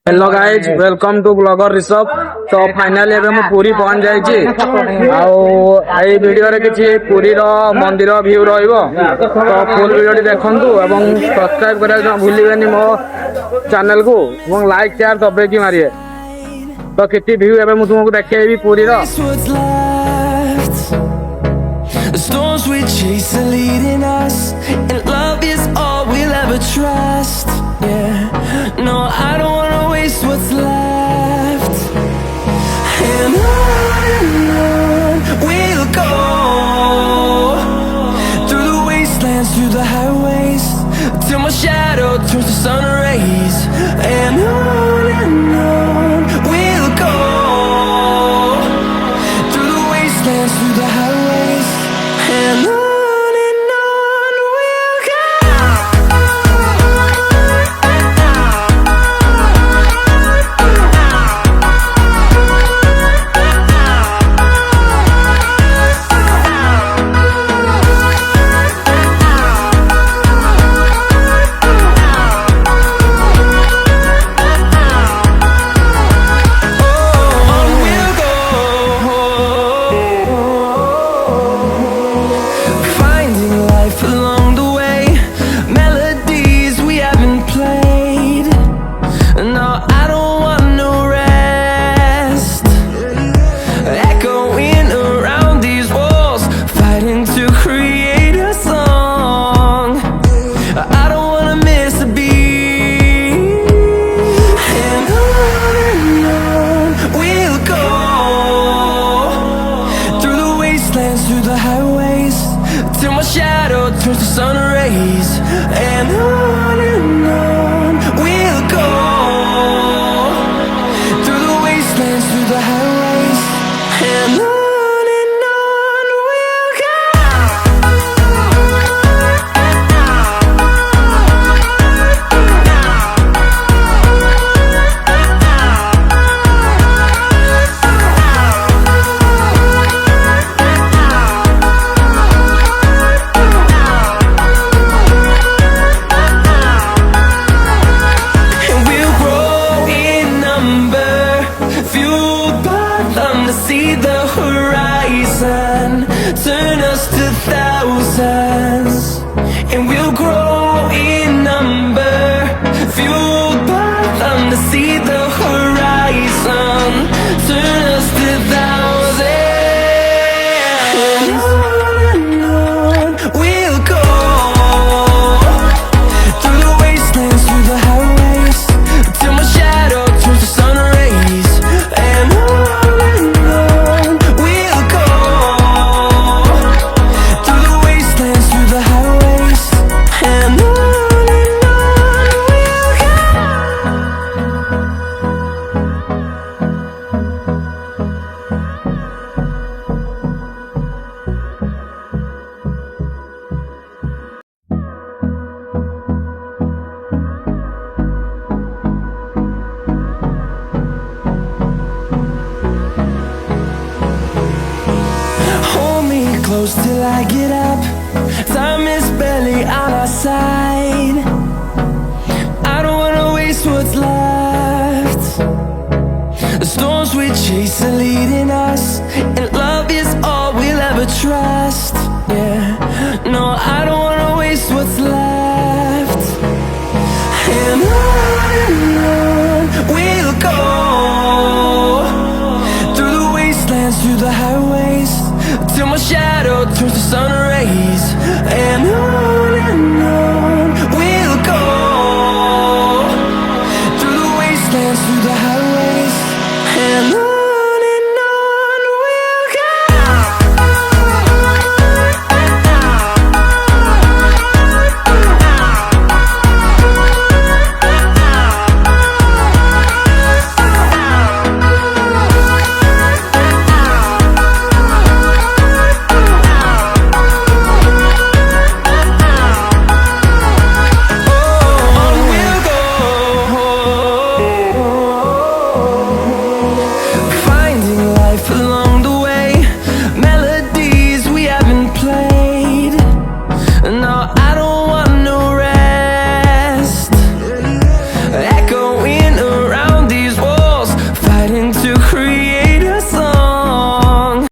Hello guys welcome to bloggerisp. तो finally एबे मु पुरी पहुंच जाइछि आउ एई वीडियो रे किछि पुरी रो मंदिर व्यू रहइबो। तो फुल वीडियो देखंतु एवं सब्सक्राइब करा भूलिबेनी मो चैनल को एवं लाइक शेयर दबे की मारिए। तो किछि व्यू एबे मु तुमको देखेबी पुरी रो। The storms we chase are leading us, and love is all we'll ever trust. Yeah, no, I don't wanna waste what's left. And on we'll go, through the wastelands, through the highways, till my shadow turns to sun rays. And on we'll go, through the wastelands, through the highways. And on we'll go. Through the highways, till my shadow turns to sun rays. And on we'll go, through the wastelands, through the highways. And on we'll go. See the horizon, turn us to thousands, and we'll grow in number, fueled by them to see the horizon, turn us to thousands. And on we'll go, through the wastelands, through the highways, till my shadow turns to sun rays. And on close till I get up. Time is barely on our side. I don't wanna waste what's left. The storms we chase are leading us, and love is all we'll ever trust. Yeah, no, I don't wanna waste what's left. And on we'll go, through the wastelands, through the highways, till my shadow turns to sun rays. And on we'll go, through the wastelands, through the highways. And on